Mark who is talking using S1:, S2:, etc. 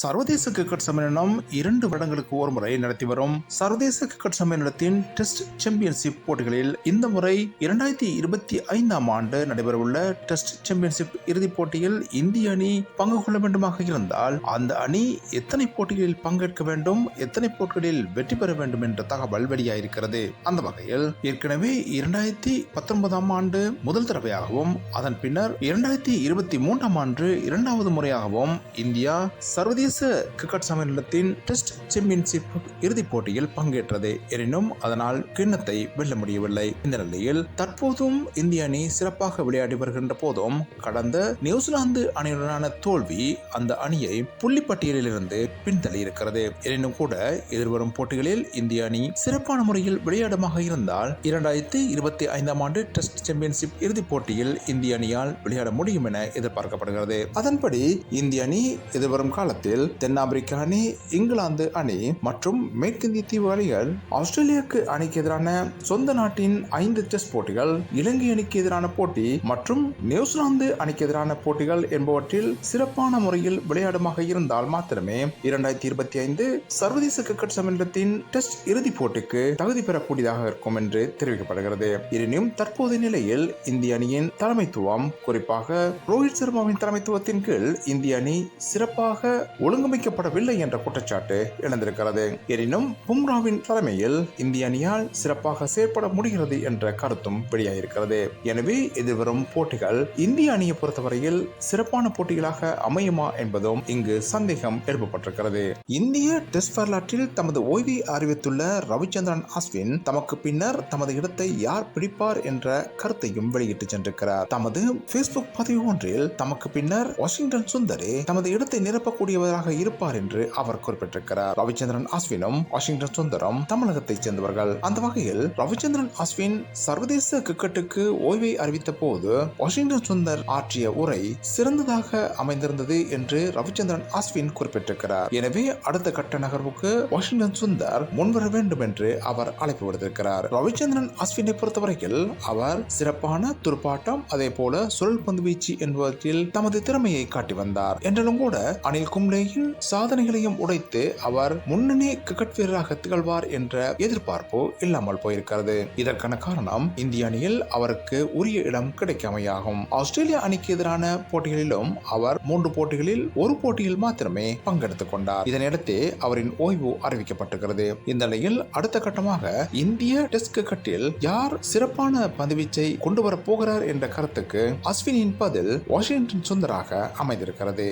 S1: சர்வதேச கிரிக்கெட் சம்மேளனம் 2 வருடங்களுக்கு ஒரு முறை நடத்தி வரும் சர்வதேச கிரிக்கெட் சம்மேளனத்தின் டெஸ்ட் சாம்பியன்ஷிப் போட்டிகளில் இந்த முறை 2025ஆம் ஆண்டு நடைபெறவுள்ள டெஸ்ட் சாம்பியன்ஷிப் இறுதிப் போட்டியில் இந்திய அணி பங்கு கொள்ள வேண்டுமாக இருந்தால் அந்த அணி எத்தனை போட்டிகளில் பங்கேற்க வேண்டும், எத்தனை போட்டிகளில் வெற்றி பெற வேண்டும் என்ற தகவல் வெளியாயிருக்கிறது. அந்த வகையில் ஏற்கனவே 2019ஆம் ஆண்டு முதல் தடவையாகவும் அதன் பின்னர் 2023ஆம் ஆண்டு இரண்டாவது முறையாகவும் இந்தியா சர்வதேச கிரிக்கெட் சம்மேளனத்தின் டெஸ்ட் சாம்பியன்ஷிப் இறுதிப் போட்டியில் பங்கேற்றது. எனினும் அதனால் கிண்ணத்தை வெல்ல முடியவில்லை. இந்த நிலையில் தற்போதும் இந்திய அணி சிறப்பாக விளையாடி வருகின்ற போதும் கடந்த நியூசிலாந்து அணியுடனான தோல்வி அந்த அணியை புள்ளிப்பட்டியலில் இருந்து பின்தள்ளி இருக்கிறது. எனினும் கூட எதிர்வரும் போட்டிகளில் இந்திய அணி சிறப்பான முறையில் விளையாடுமாக இருந்தால் 2025ஆம் ஆண்டு டெஸ்ட் சாம்பியன்ஷிப் இறுதிப் போட்டியில் இந்திய அணியால் விளையாட முடியும் என எதிர்பார்க்கப்படுகிறது. அதன்படி இந்திய அணி எதிர்வரும் காலத்தில் தென்னாப்பிரிக்க அணி, இங்கிலாந்து அணி மற்றும் மேற்கிந்திய தீவு அணிகள், ஆஸ்திரேலியாவுக்கு அணிக்கு எதிரான சொந்த நாட்டின் 5 டெஸ்ட் போட்டிகள், இலங்கை அணிக்கு எதிரான போட்டி மற்றும் நியூசிலாந்து அணிக்கு எதிரான போட்டிகள் என்பவற்றில் சிறப்பான முறையில் விளையாடுமாக இருந்தால் மாத்திரமே 2025 சர்வதேச கிரிக்கெட் சம்மேளனத்தின் டெஸ்ட் இறுதிப் போட்டிக்கு தகுதி பெறக்கூடியதாக இருக்கும் என்று தெரிவிக்கப்படுகிறது. எனினும் தற்போதைய நிலையில் இந்திய அணியின் தலைமைத்துவம், குறிப்பாக ரோஹித் சர்மாவின் தலைமைத்துவத்தின் கீழ் இந்திய அணி சிறப்பாக ஒழுங்கமைக்கப்படவில்லை என்ற குற்றச்சாட்டு எழுந்திருக்கிறது. எனினும் பும்ராவின் தலைமையில் இந்திய அணியால் சிறப்பாக செயற்பட முடிகிறது என்ற கருத்தும் வெளியாயிருக்கிறது. எனவே எதிர்வரும் போட்டிகள் இந்திய அணியை பொறுத்தவரையில் சிறப்பான போட்டிகளாக அமையுமா என்பதும் இங்கு சந்தேகம் எழுப்பப்பட்டிருக்கிறது. இந்திய டெஸ்ட் வரலாற்றில் தமது ஓய்வை அறிவித்துள்ள ரவிச்சந்திரன் அஸ்வின் தமக்கு பின்னர் தமது இடத்தை யார் பிடிப்பார் என்ற கருத்தையும் வெளியிட்டு சென்றிருக்கிறார். தமது பேஸ்புக் பதிவு ஒன்றில் தமக்கு பின்னர் வாஷிங்டன் சுந்தரே தமது இடத்தை நிரப்பக்கூடியவராக இருப்பார் என்று அவர் குறிப்பிட்டிருக்கிறார். ரவிச்சந்திரன் அஸ்வினும் வாஷிங்டன் சுந்தரம் தமிழகத்தைச் சேர்ந்தவர்கள். அந்த வகையில் ரவிச்சந்திரன் அஸ்வின் சர்வதேச கிரிக்கெட்டுக்கு ஓய்வை அறிவித்த போது வாஷிங்டன் சுந்தர் ஆற்றிய உரை சிறந்ததாக அமைந்திருந்தது என்று ரவிச்சந்திரன் அஸ்வின் குறிப்பிட்டிருக்கிறார். எனவே அடுத்த கட்ட நகர்வுக்கு வாஷிங்டன் சுந்தர் முன்வர வேண்டும் என்று அவர் அழைப்பு விடுத்திருக்கிறார். ரவிச்சந்திரன் அஸ்வினை பொறுத்தவரையில் அவர் சிறப்பான துடுப்பாட்டம், அதே போல சுழல் பந்து வீச்சு என்பவற்றில் தமது திறமையை காட்டி வந்தார். என்றாலும் கூட அனில் கும்ளேயின் சாதனைகளையும் உடைத்து அவர் முன்னணி கிரிக்கெட் வீரராக திகழ்வார் என்ற எதிர்பார்ப்பு இல்லாமல் போயிருக்கிறது. இதற்கான காரணம் இந்திய அணியில் அவருக்கு உரிய இடம் கிடைக்காமையாகும். ஆஸ்திரேலியா அணிக்கு எதிரான போட்டிகளிலும் அவர் 3 போட்டிகளில் ஒரு போட்டியில் மாத்திரமே பங்கெடுத்துக் கொண்டார். இதனிடத்தே அவரின் ஓய்வு அறிவிக்கப்பட்டிருக்கிறது. இந்த நிலையில் அடுத்த கட்டமாக இந்திய டெஸ்ட் கிரிக்கெட்டில் யார் சிறப்பான பந்துவீச்சை கொண்டு வர போகிறார் என்ற கருத்துக்கு அஸ்வினின் பதில் வாஷிங்டன் சுந்தராக அமைந்திருக்கிறது.